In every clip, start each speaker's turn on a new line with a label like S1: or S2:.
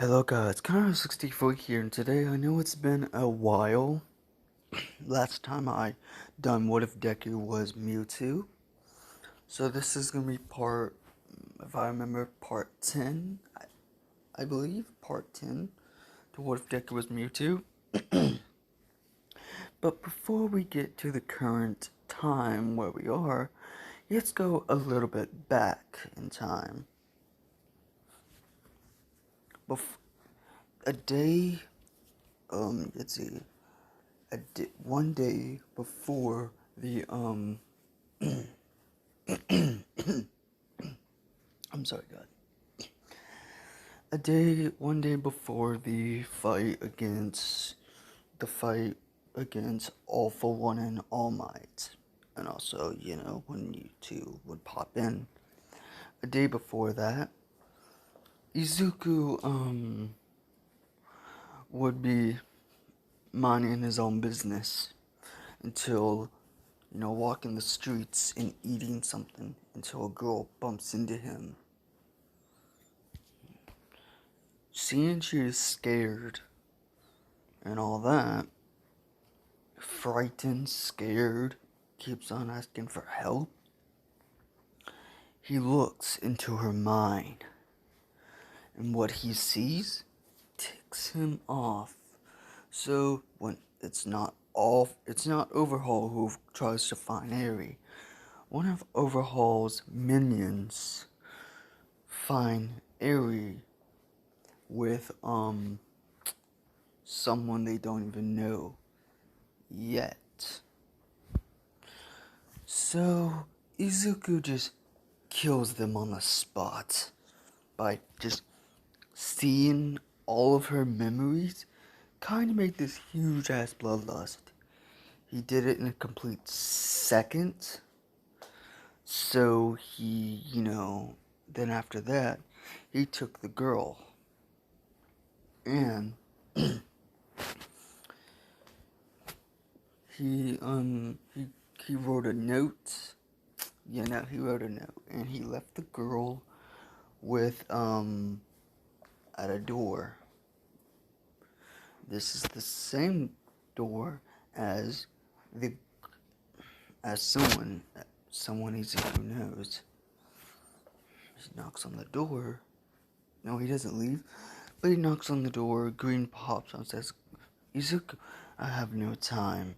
S1: Hello guys, Connor64 here, and today I know it's been a while. Last time I done What If Deku was Mewtwo. So this is gonna be if I remember, part 10, I believe, part 10 to What If Deku was Mewtwo. But before we get to the current time where we are, let's go a little bit back in time. A day, let's see. One day before the I'm sorry, God. One day before the fight against All for One and All Might, and also when you two would pop in. A day before that, Izuku would be minding his own business until walking the streets and eating something until a girl bumps into him. Seeing she is scared and all that, frightened, scared, keeps on asking for help, he looks into her mind, and what he sees ticks him off. So when it's not Overhaul who tries to find Eri. One of Overhaul's minions find Eri with someone they don't even know yet. So Izuku just kills them on the spot by just seeing all of her memories. Kind of made this huge ass bloodlust. He did it in a complete second. So he, then after that, he took the girl. And he wrote a note. He wrote a note, and he left the girl with at a door. This is the same door as someone Izuku knows. He knocks on the door. No, he doesn't leave, but he knocks on the door. Green pops and says, "Izuku, I have no time.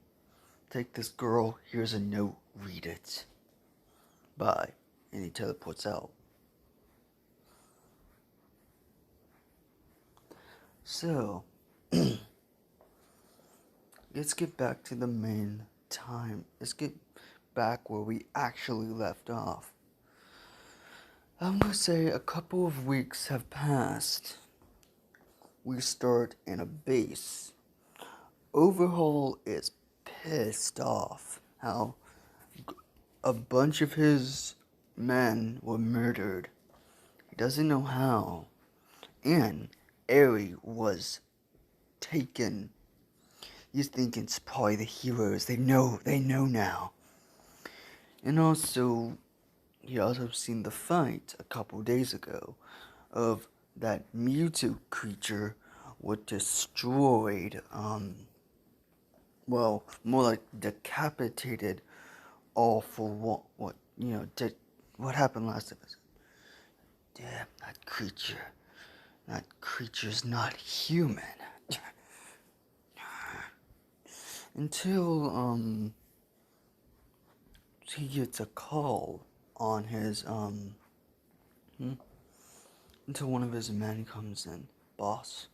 S1: Take this girl. Here's a note. Read it. Bye." And he teleports out. So, let's get back to the main time. Let's get back where we actually left off. I'm gonna say a couple of weeks have passed. We start in a base. Overhaul is pissed off how a bunch of his men were murdered. He doesn't know how. And Eri was taken. He's thinking it's probably the heroes. They know now. And also, he also seen the fight a couple days ago of that Mewtwo creature was destroyed, more like decapitated All for One. What happened last episode? Damn, that creature's not human. Until, he gets a call on his, until one of his men comes in. "Boss,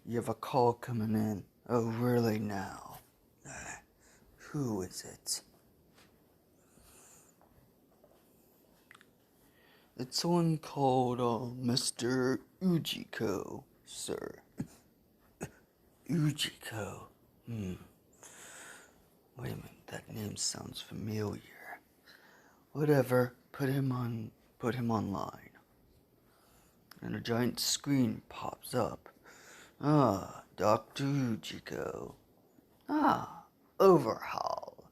S1: you have a call coming in." "Oh, really now? Who is it?" "It's someone called, Mr. Ujiko, sir." Ujiko. Wait a minute, that name sounds familiar. Whatever, put him online. And a giant screen pops up. "Ah, Dr. Ujiko. Ah, Overhaul.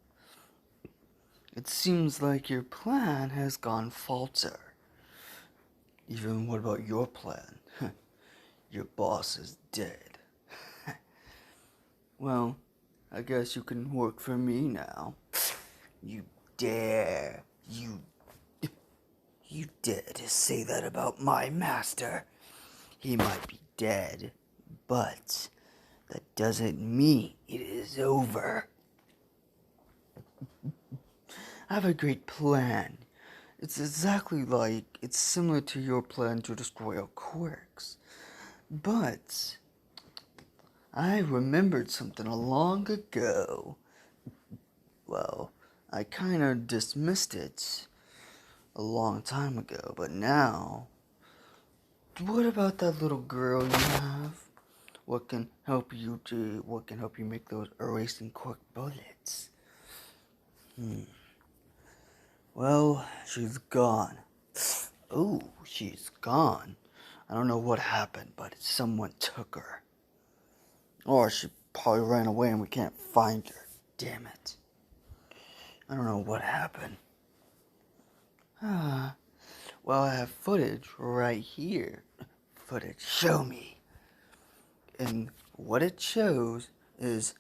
S1: It seems like your plan has gone falter." "Even what about your plan?" Your boss is dead. Well, I guess you can work for me now. You dare. You dare to say that about my master. He might be dead, but that doesn't mean it is over. I have a great plan. It's similar to your plan to destroy our quirks. But I remembered something long ago. Well, I kind of dismissed it a long time ago, but now, what about that little girl you have? What can help you make those erasing quirk bullets? Well, she's gone. Oh, she's gone. I don't know what happened, but someone took her. Or she probably ran away and we can't find her. Damn it. I don't know what happened. Well, I have footage right here. Footage, show me. And what it shows is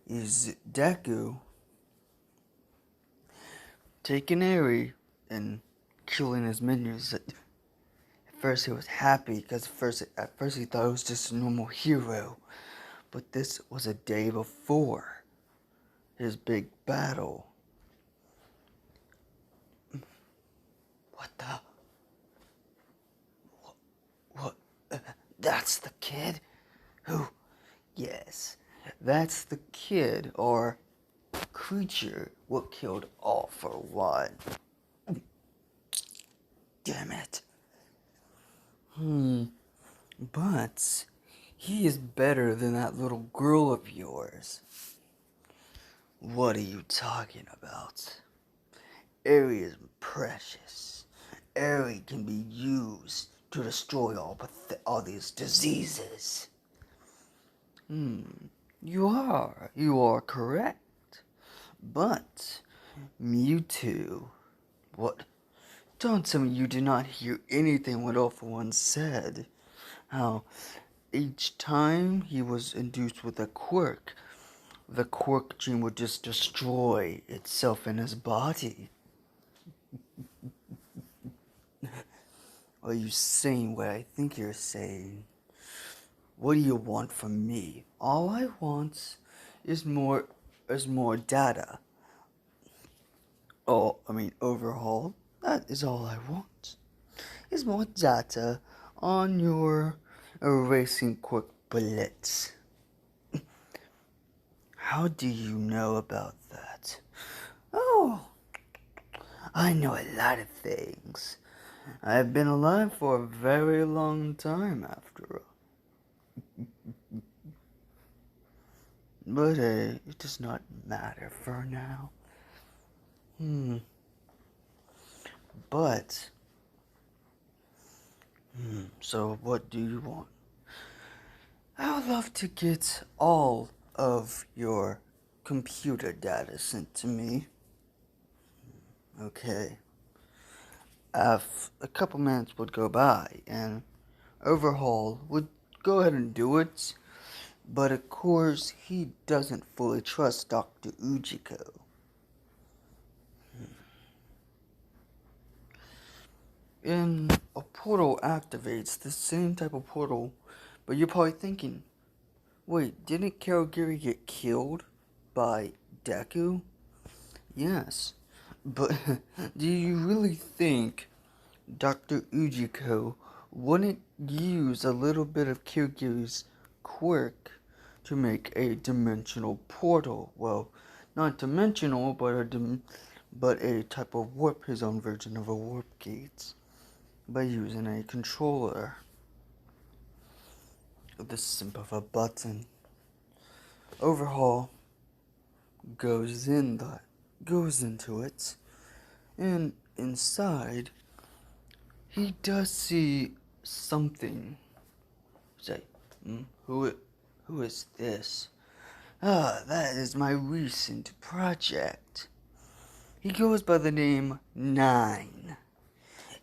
S1: Deku taking Eri and killing his minions. At first he was happy because at first he thought it was just a normal hero. But this was a day before his big battle. What the? What? That's the kid? Who? Yes, that's the kid or creature what killed All for One. Damn it. But he is better than that little girl of yours. What are you talking about? Eri is precious. Eri can be used to destroy all these diseases. You are correct. But Mewtwo, what? Don't tell me you did not hear anything what All for One said. How each time he was induced with a quirk, the quirk gene would just destroy itself in his body. Are you saying what I think you're saying? What do you want from me? All I want is more data. Overhaul. That is all I want. Is more data on your erasing quirk bullets. How do you know about that? Oh, I know a lot of things. I've been alive for a very long time, after all. But it does not matter for now. But, so what do you want? I would love to get all of your computer data sent to me. Okay. A couple minutes would go by, and Overhaul would go ahead and do it, but of course, he doesn't fully trust Dr. Ujiko. And a portal activates the same type of portal, but you're probably thinking, wait, didn't Karagiri get killed by Deku? Yes, but do you really think Dr. Ujiko wouldn't use a little bit of Karagiri's quirk to make a dimensional portal? Well, not dimensional, but a type of warp, his own version of a warp gate, by using a controller with the simp of a button. Overhaul goes into it, and inside he does see something. Say, who is this? That is my recent project. He goes by the name 9.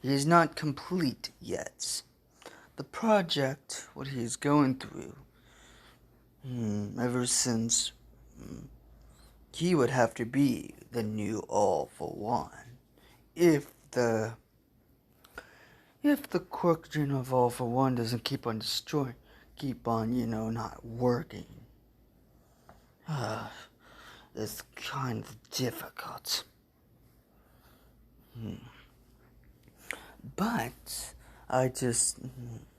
S1: He is not complete yet, the project, what he's going through, ever since he would have to be the new All for One. If the quirk gene of All for One doesn't keep on not working, it's kind of difficult. But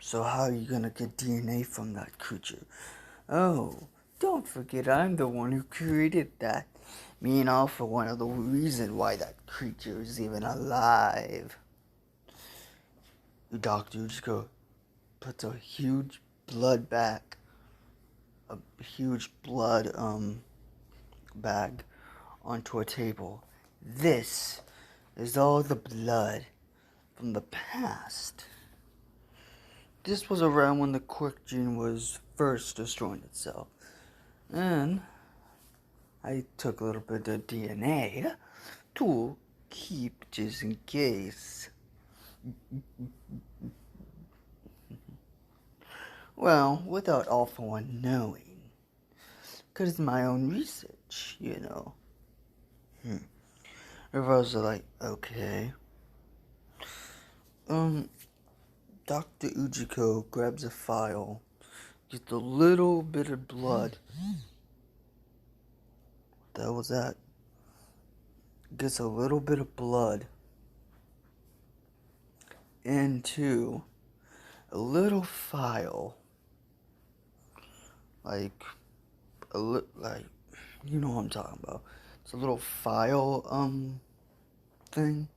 S1: so how are you gonna get DNA from that creature? Oh, don't forget I'm the one who created that. Me and All for One are the reason why that creature is even alive. Dr. Uchiko puts a huge blood bag onto a table. This is all the blood from the past. This was around when the quirk gene was first destroying itself. And I took a little bit of DNA to keep just in case. Well, without All for One knowing. Because it's my own research, Everyone's like, okay. Dr. Ujiko grabs a file, gets a little bit of blood. What the hell was that? Gets a little bit of blood into a little file. Like, you know what I'm talking about. It's a little file, thing.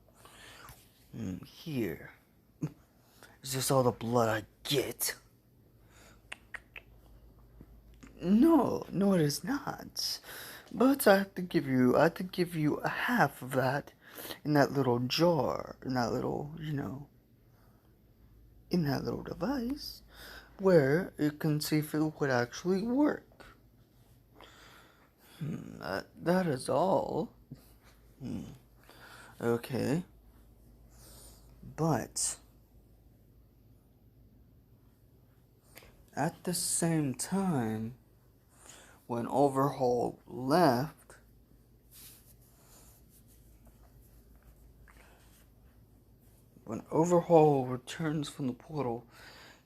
S1: Here. Is this all the blood I get? No, it is not. But I have to give you a half of that in that little jar, in that little, in that little device, where you can see if it would actually work. That is all. Okay. But at the same time, when Overhaul left, when Overhaul returns from the portal,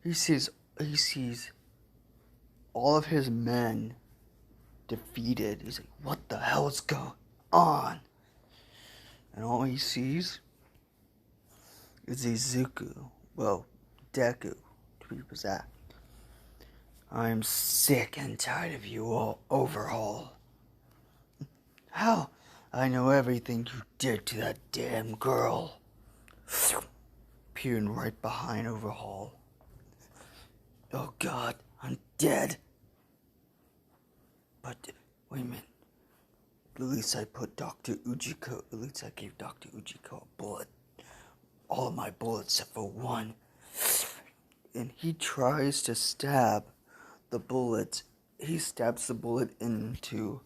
S1: he sees all of his men defeated. He's like, what the hell is going on? And all he sees is Izuku. Well, Deku, to be exact. I'm sick and tired of you all, Overhaul. How? I know everything you did to that damn girl. Peering right behind Overhaul. Oh God, I'm dead. But, wait a minute. At least I gave Dr. Ujiko a bullet. All of my bullets except for one. And he tries to stab the bullet. He stabs the bullet into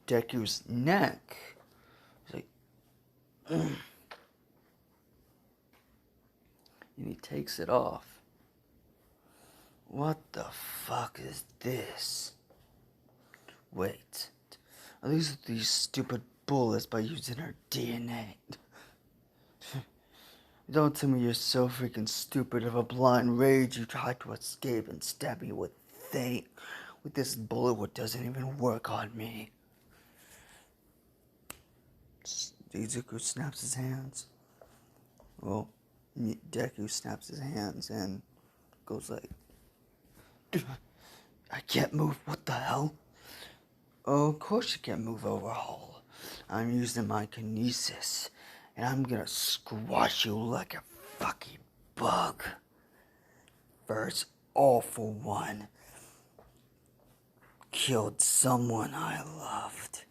S1: Deku's neck. He's like, and he takes it off. What the fuck is this? Wait, are these stupid bullets by using her DNA? Don't tell me you're so freaking stupid of a blind rage you tried to escape and stab me with this bullet what doesn't even work on me. Izuku snaps his hands. Well, Deku snaps his hands and goes like, I can't move, what the hell? Oh, of course you can't move, Overhaul. I'm using my kinesis, and I'm gonna squash you like a fucking bug. First, All for One killed someone I loved,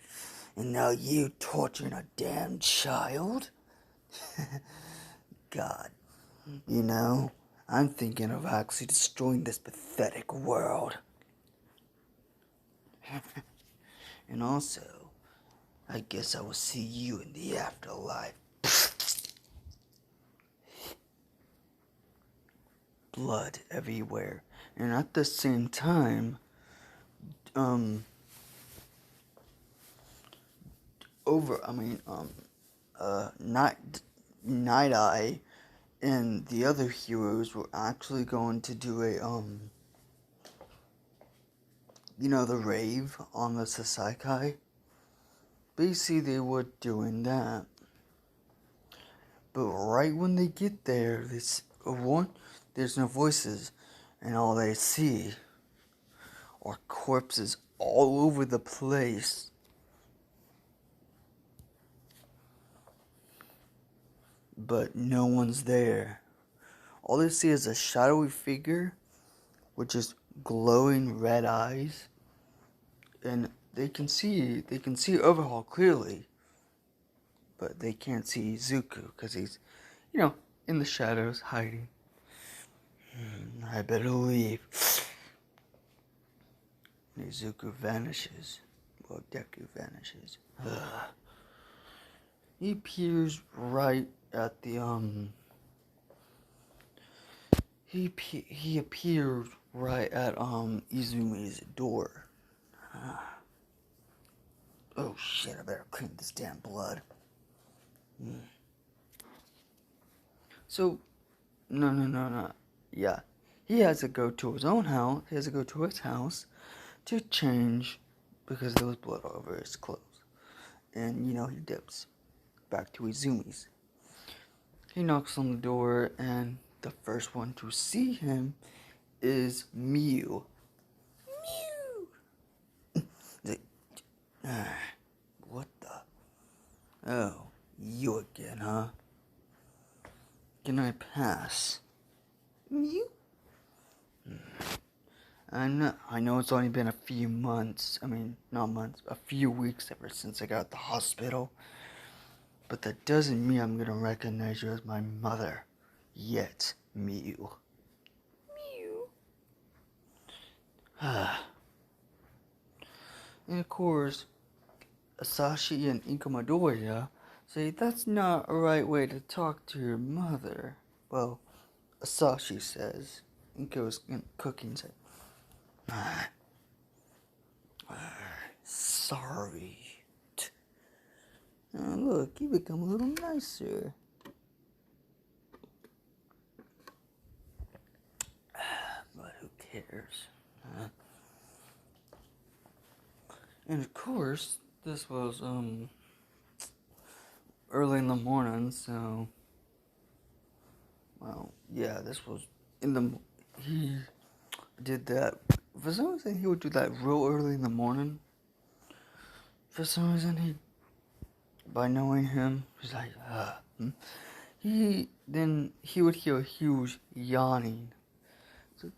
S1: and now you torturing a damn child? God, I'm thinking of actually destroying this pathetic world. And also, I guess I will see you in the afterlife. blood everywhere. And at the same time, um, Night Eye and the other heroes were actually going to do the rave on the Sasakai. Basically, they were doing that. But right when they get there, there's no voices, and all they see are corpses all over the place. But no one's there. All they see is a shadowy figure with just glowing red eyes, and they can see Overhaul clearly, but they can't see Izuku because he's, in the shadows hiding. I better leave. Izuku vanishes. Well, Deku vanishes. He appears right at the He appeared right at Izumi's door. Oh shit! I better clean this damn blood. So, no. Yeah, he has to go to his own house. He has to go to his house to change because there was blood all over his clothes. And he dips back to Izumi's. He knocks on the door, and the first one to see him is Mew. What the? Oh, you again, huh? Can I pass? Mew? I know it's only been a few months. I mean, not months, a few weeks ever since I got out the hospital. But that doesn't mean I'm gonna recognize you as my mother. Yet, Mew. And of course, Asashi and Inko Midoriya say that's not a right way to talk to your mother. Well, Asashi says. Inko's cooking said, sorry. Look, you become a little nicer. But who cares? And of course, this was early in the morning, so this was he did that. For some reason, he would do that real early in the morning. For some reason, by knowing him, he's like, He would hear a huge yawning. So,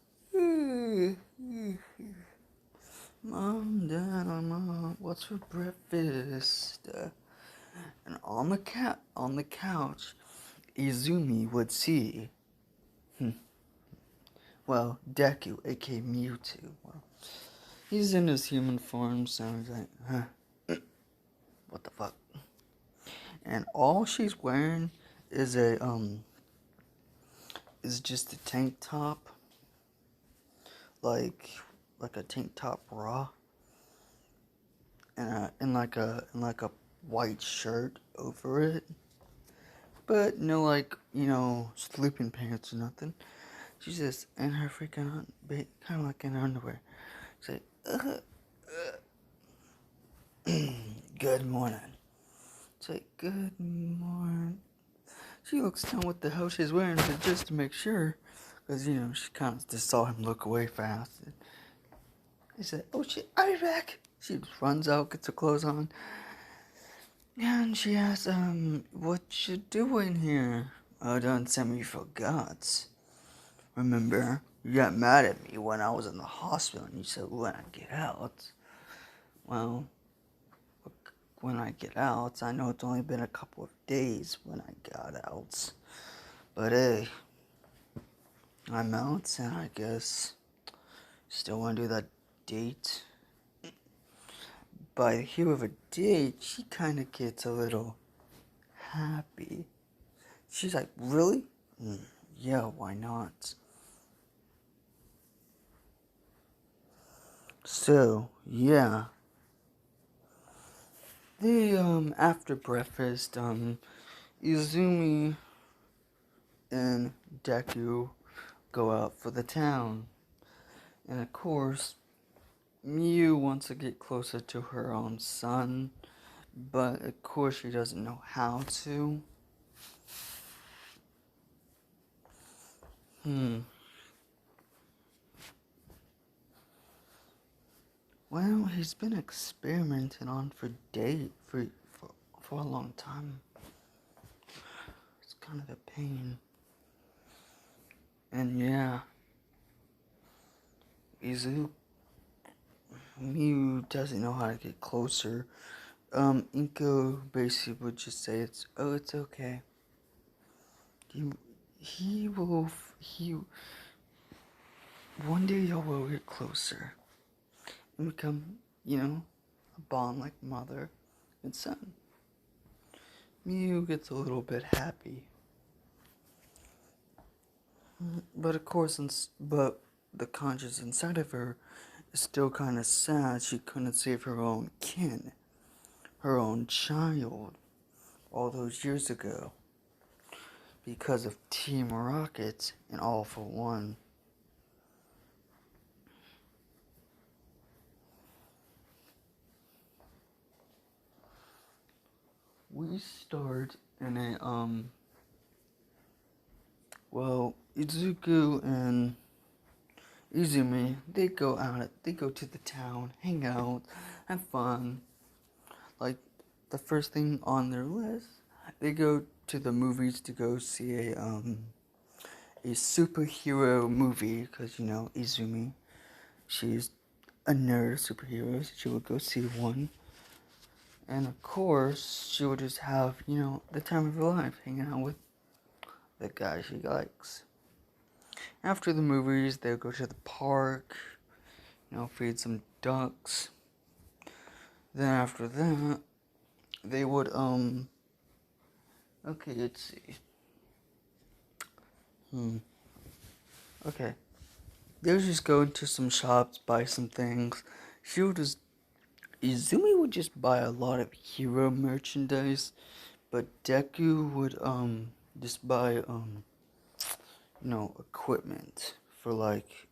S1: Mom, Dad, Mom, what's for breakfast? And on the couch, Izumi would see, Deku, aka Mewtwo. Well, he's in his human form, so he's like, what the fuck? And all she's wearing is just a tank top, like a tank top bra, and like a white shirt over it, but no sleeping pants or nothing. She's just in her freaking kind of like in her underwear. She's like, good morning. It's like, good morning. She looks down what the hell she's wearing just to make sure, because she kind of just saw him look away fast. He said, oh shit, I'll be back. She just runs out, gets her clothes on, and she asks, what you doing here? Oh, don't tell me you forgot. Remember, you got mad at me when I was in the hospital and you said when I get out. Well, when I get out, I know it's only been a couple of days when I got out. But hey, I'm out and I guess still want to do that date. By the hue of a date, she kind of gets a little happy. She's like, really? Yeah, why not? So, yeah. After breakfast, Izumi and Deku go out for the town. And of course, Mew wants to get closer to her own son, but of course she doesn't know how to. Well, he's been experimenting on for a long time. It's kind of a pain. And yeah, Mew doesn't know how to get closer. Inko basically would just say it's okay. He one day y'all will get closer and become, a bond like mother and son. Mew gets a little bit happy. But of course, but the conscience inside of her is still kind of sad she couldn't save her own kin, her own child, all those years ago, because of Team Rocket and All for One. We start in Izuku and Izumi, they go to the town, hang out, have fun. Like, the first thing on their list, they go to the movies to go see a superhero movie, because, Izumi, she's a nerd superhero, so she would go see one. And of course, she would just have, the time of her life, hanging out with the guy she likes. After the movies, they would go to the park, feed some ducks. Then after that, they would, okay, let's see. Okay. They would just go into some shops, buy some things. Izumi would just buy a lot of hero merchandise, but Deku would, just buy, equipment for, like,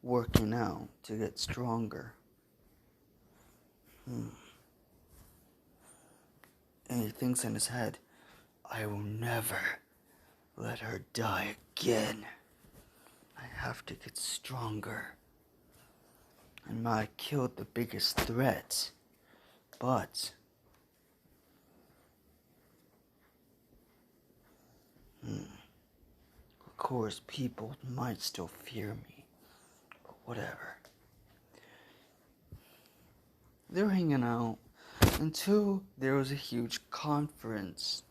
S1: working out to get stronger. And he thinks in his head, I will never let her die again. I have to get stronger. I might have killed the biggest threat, but of course people might still fear me, but whatever. They were hanging out until there was a huge conference.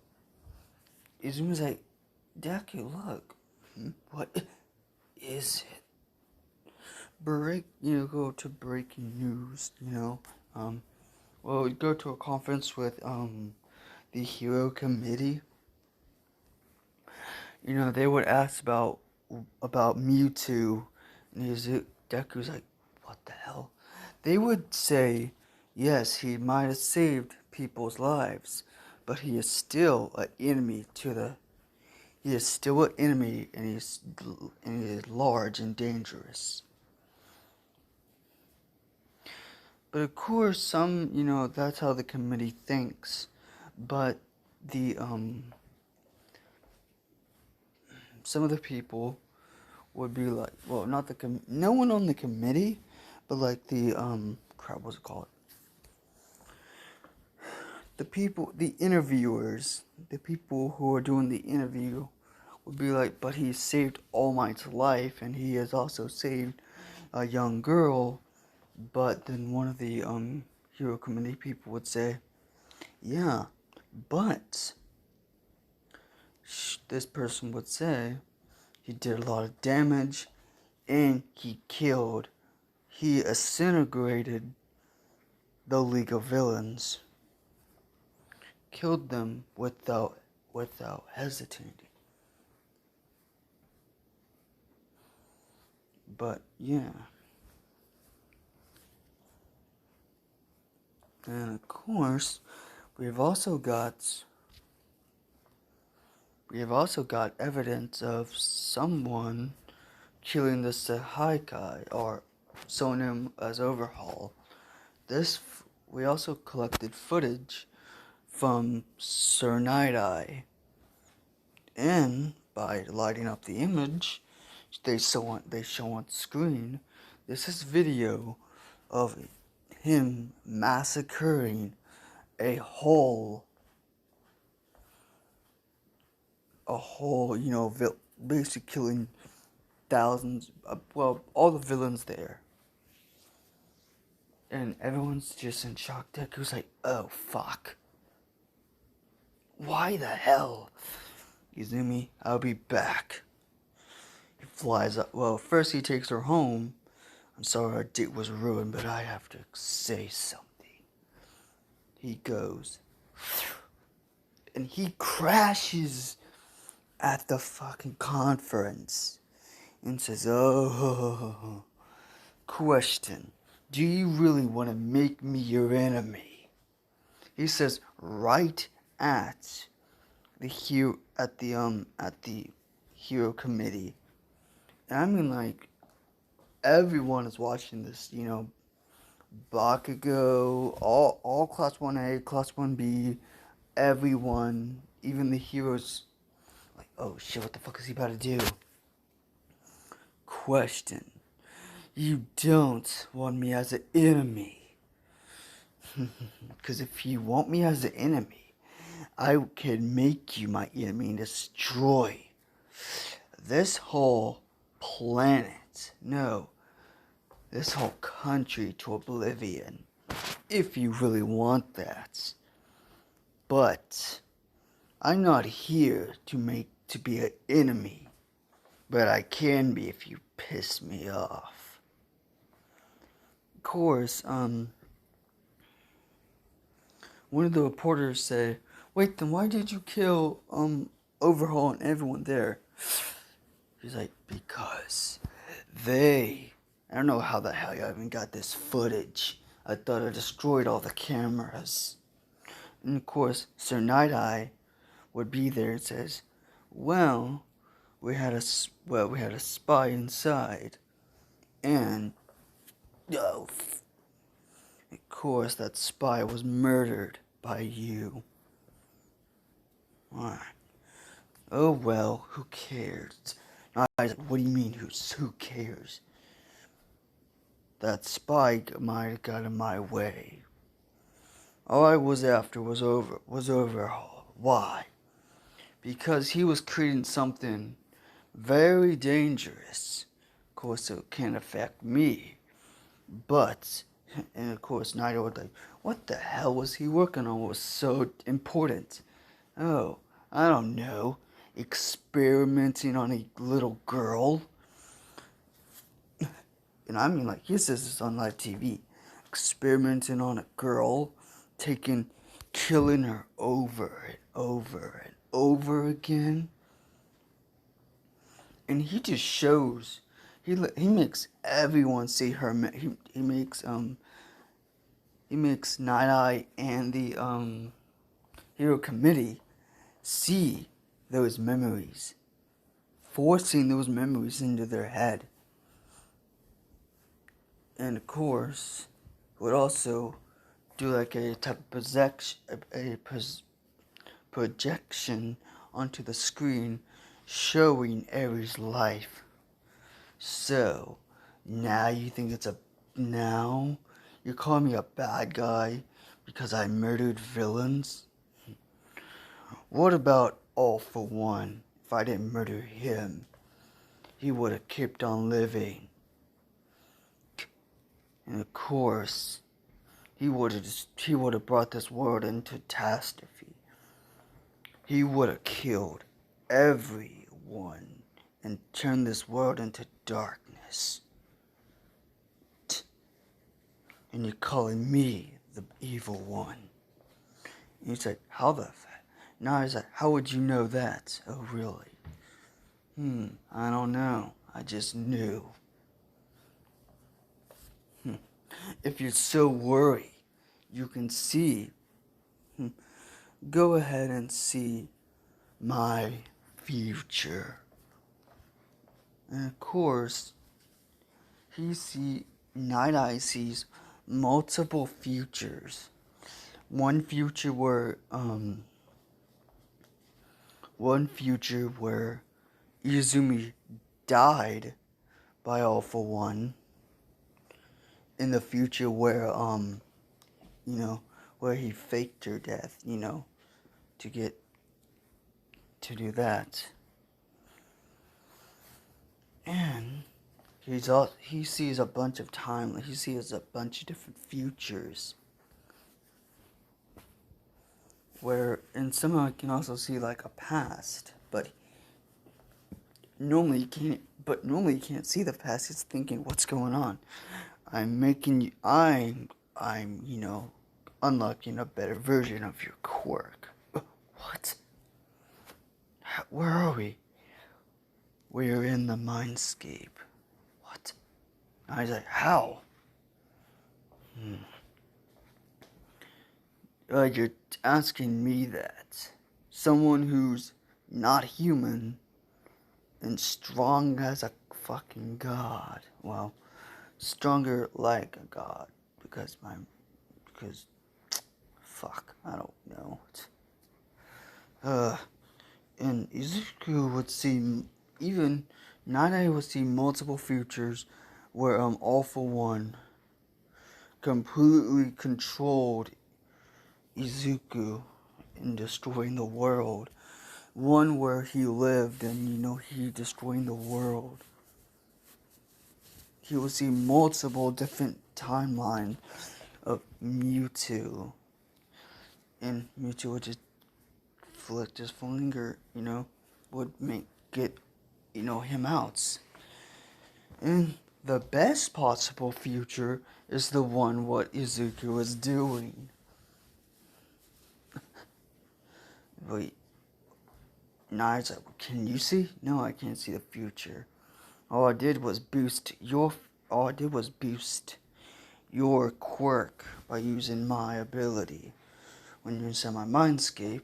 S1: Izumi was like, Deku, look. What is it? Go to breaking news, we'd go to a conference with, the hero committee. They would ask about Mewtwo, and Deku's like, what the hell? They would say, yes, he might have saved people's lives, but he is still an enemy he is still an enemy, and he is large and dangerous. But of course, that's how the committee thinks. But some of the people would be like, well, no one on the committee, but like what's it called? The interviewers, the people who are doing the interview would be like, but he saved All Might's life, and he has also saved a young girl. But then one of the hero committee people would say, yeah, but this person would say he did a lot of damage, and he disintegrated the League of Villains. Killed them without hesitating. But yeah. And of course, we've also got evidence of someone killing the Sahaikai, or Sonim as Overhaul. We also collected footage from Sir Night Eye, and by lighting up the image, they show on screen. This is video of him massacring a whole, basically killing thousands, all the villains there. And everyone's just in shock. Deku's like, oh fuck. Why the hell? Izumi, I'll be back. He flies up. Well, first he takes her home. I'm sorry our date was ruined, but I have to say something. He goes, and he crashes at the fucking conference and says, oh, question, do you really want to make me your enemy? He says right at the hero committee. And I mean, like, everyone is watching this, Bakugo, all class 1A, class 1B, everyone, even the heroes, like, oh shit, what the fuck is he about to do? Question, you don't want me as an enemy. Because if you want me as an enemy, I can make you my enemy and destroy this whole planet. No, this whole country to oblivion. If you really want that. But I'm not here to be an enemy. But I can be if you piss me off. Of course, one of the reporters said, wait, then why did you kill, Overhaul and everyone there? He's like, because I don't know how the hell I even got this footage. I thought I destroyed all the cameras. And of course, Sir Night Eye would be there and says, well, we had a spy inside. And, of course, that spy was murdered by you. Alright. Oh well, who cares? What do you mean, who cares? That spy might have got in my way. All I was after was Overhaul. Why? Because he was creating something very dangerous. Of course, it can't affect me. But, and of course, Naito was like, what the hell was he working on? What was so important? Oh, I don't know. Experimenting on a little girl. And I mean, like, he says this on live TV. Experimenting on a girl, killing her over and over and over again. And he just shows, he makes everyone see her. He makes Night Eye and the hero committee see those memories, forcing those memories into their head. And of course, it would also do like a type of projection onto the screen showing Aries' life. So, now you're calling me a bad guy because I murdered villains? What about All for One? If I didn't murder him, he would have kept on living. And of course, he would have brought this world into catastrophe. He would have killed everyone and turned this world into darkness. And you're calling me the evil one. And he's like, now he's like, how would you know that? Oh, really? I don't know. I just knew. If you're so worried, you can see, go ahead and see my future. And of course, Night Eye sees multiple futures. One future where Izumi died by All For One. In the future where where he faked her death, to do that. And he sees a bunch of he sees a bunch of different futures. Where in some I can also see like a past, but normally you can't see the past. It's thinking, what's going on? I'm unlocking a better version of your quirk. What? Where are we? We're in the mindscape. What? I was like, how? You're asking me that. Someone who's not human and strong as a fucking god. Well, stronger like a god. Because, fuck, I don't know. And Izuku would see, even Nanae would see multiple futures where, All For One completely controlled Izuku in destroying the world. One where he lived and, he destroying the world. He would see multiple different timelines of Mewtwo. And Mewtwo would just flick his finger, would get him out. And the best possible future is the one what Izuku is doing. Wait. Now it's like, can you see? No, I can't see the future. All I did was boost your quirk by using my ability. When you're inside my mindscape,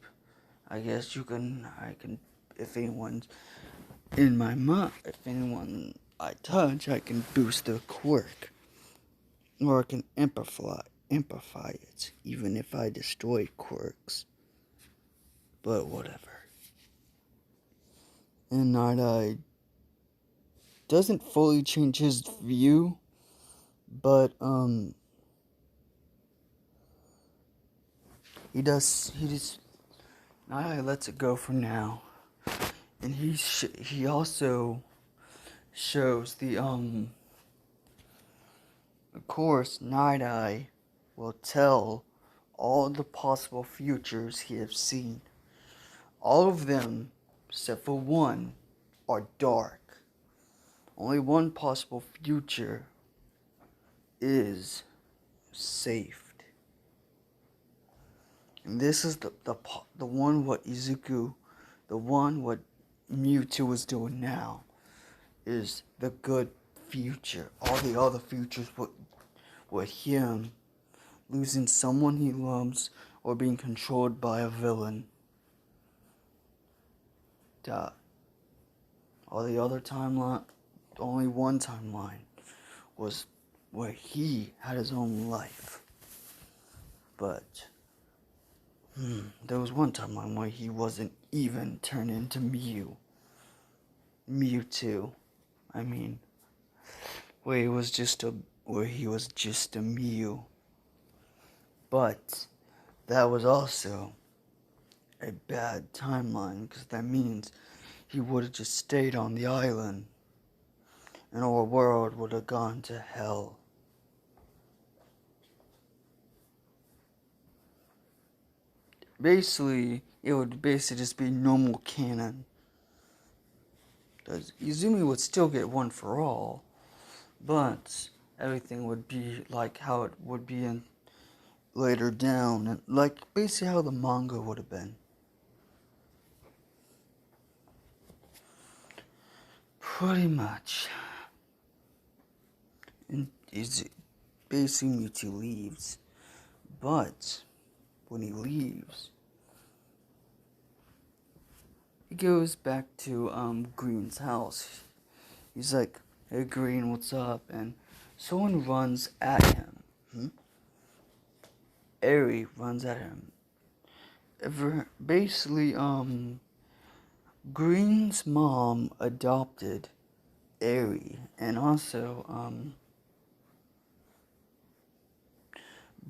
S1: I guess if anyone's in my mind, if anyone I touch, I can boost their quirk. Or I can amplify it, even if I destroy quirks. But whatever. And Night Eye doesn't fully change his view, but he just Night Eye lets it go for now, and he also shows the of course Night Eye will tell all the possible futures he has seen. All of them, except for one, are dark. Only one possible future is saved. And this is the one what Izuku, the one what Mewtwo is doing now, is the good future. All the other futures were him losing someone he loves or being controlled by a villain. All the other timeline, only one timeline was where he had his own life. But there was one timeline where he wasn't even turned into Mewtwo. I mean, where he was just a Mew. But that was also a bad timeline, because that means he would have just stayed on the island and our world would have gone to hell. Basically, it would just be normal canon. Because Izumi would still get one for all, but everything would be like how it would be in later down, and like basically how the manga would have been. Pretty much. And basically Mewtwo leaves, But when he leaves, he goes back to Green's house. He's like, "Hey Green, what's up?" And someone runs at him. Eri runs at him. Basically, Green's mom adopted Eri, and also,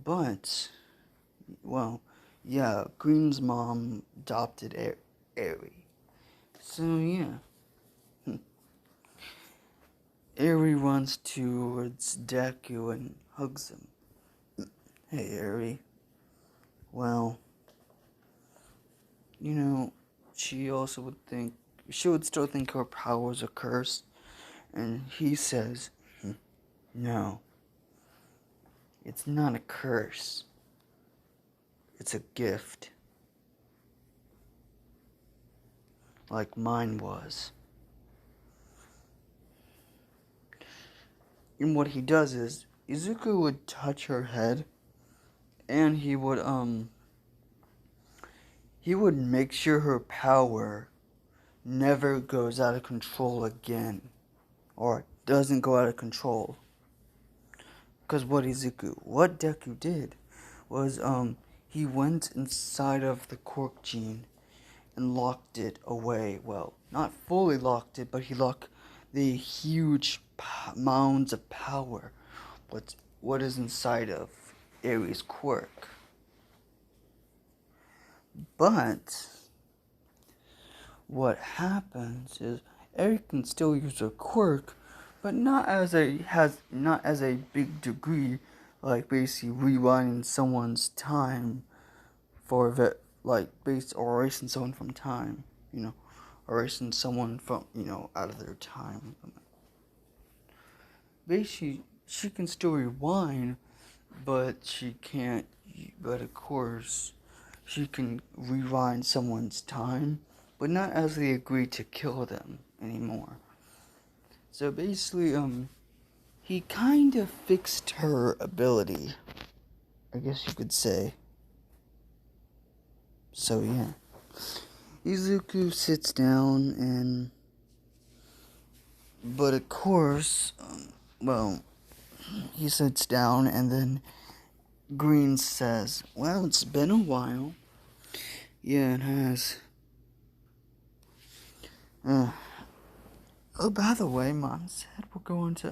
S1: but, well, yeah, Green's mom adopted Eri. So, yeah. Eri runs towards Deku and hugs him. "Hey, Eri. Well, you know, she would still think her powers are cursed." And he says, "No, it's not a curse. It's a gift. Like mine was." And what he does is, Izuku would touch her head, and he would make sure her power never goes out of control again, or doesn't go out of control. Because what Deku did was, he went inside of the Cork gene and locked it away. Well, not fully locked it, but he locked the huge mounds of power. What is inside of Eri's quirk. But what happens is Eri can still use her quirk, but not as a big degree, like basically rewinding someone's time for or erasing someone from time, erasing someone from, out of their time. Basically, she can still rewind, but she can't, but of course, she can rewind someone's time, but not as they agree to kill them anymore. So basically, he kind of fixed her ability, I guess you could say. So yeah. Izuku sits down but of course, he sits down and then Green says, "Well, it's been a while." "Yeah, it has." Oh, by the way, Mom said we're going to,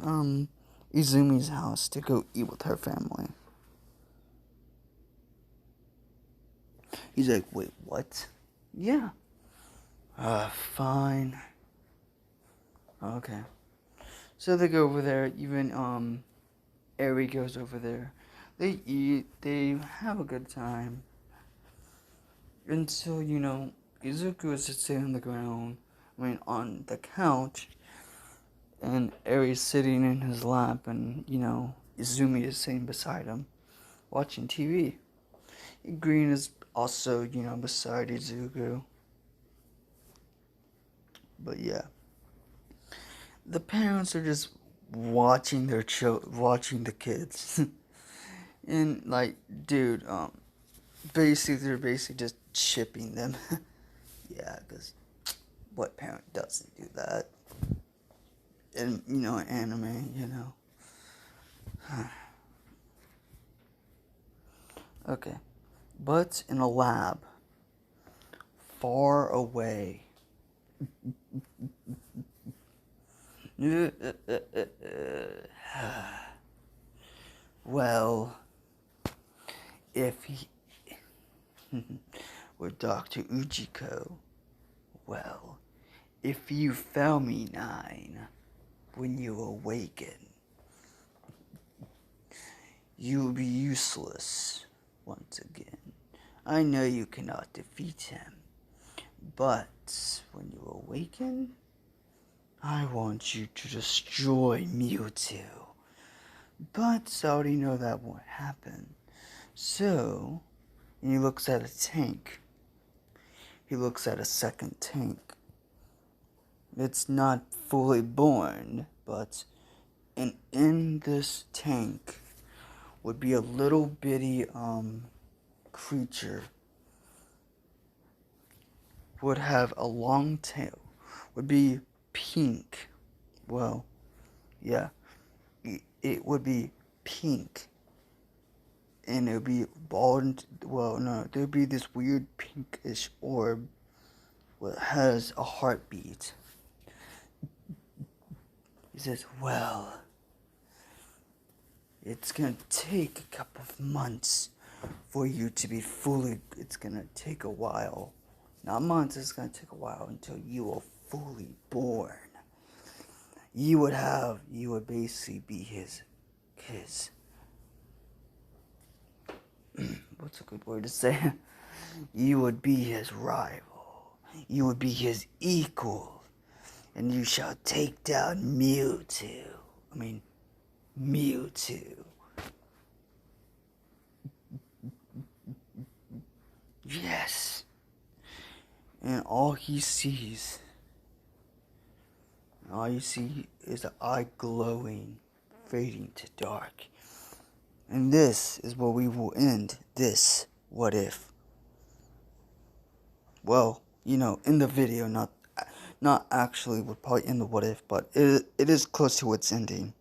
S1: Izumi's house to go eat with her family. He's like, "Wait, what?" "Yeah." Fine. Okay. So they go over there, even, Eri goes over there. They eat, they have a good time. Until, Izuku is just sitting on the ground, on the couch, and Eri's sitting in his lap, and, Izumi is sitting beside him, watching TV. Green is also, beside Izuku. But yeah. The parents are just watching watching the kids. And, dude, they're basically just chipping them. Yeah, because what parent doesn't do that? And, anime. Okay. But in a lab, far away. Well, if he... with Dr. Ujiko, well, if you fail me 9 when you awaken, you'll be useless once again. I know you cannot defeat him, but when you awaken, I want you to destroy Mewtwo. But I already know that won't happen. So, and he looks at a tank. He looks at a second tank. It's not fully born, but in this tank would be a little bitty creature, would have a long tail, would be pink. Well, yeah, it would be pink, and it would be bald. Well, no, there would be this weird pinkish orb that has a heartbeat. He says, well, it's gonna take a couple of months for you to be fully, it's gonna take a while. Not months, it's gonna take a while until you are fully born. You would basically be his, what's a good word to say? You would be his rival. You would be his equal. And you shall take down Mewtwo. Mewtwo. Yes. And all you see is the eye glowing, fading to dark. And this is where we will end this what if. Well, in the video, not actually, we'll probably end the what if, but it is close to its ending.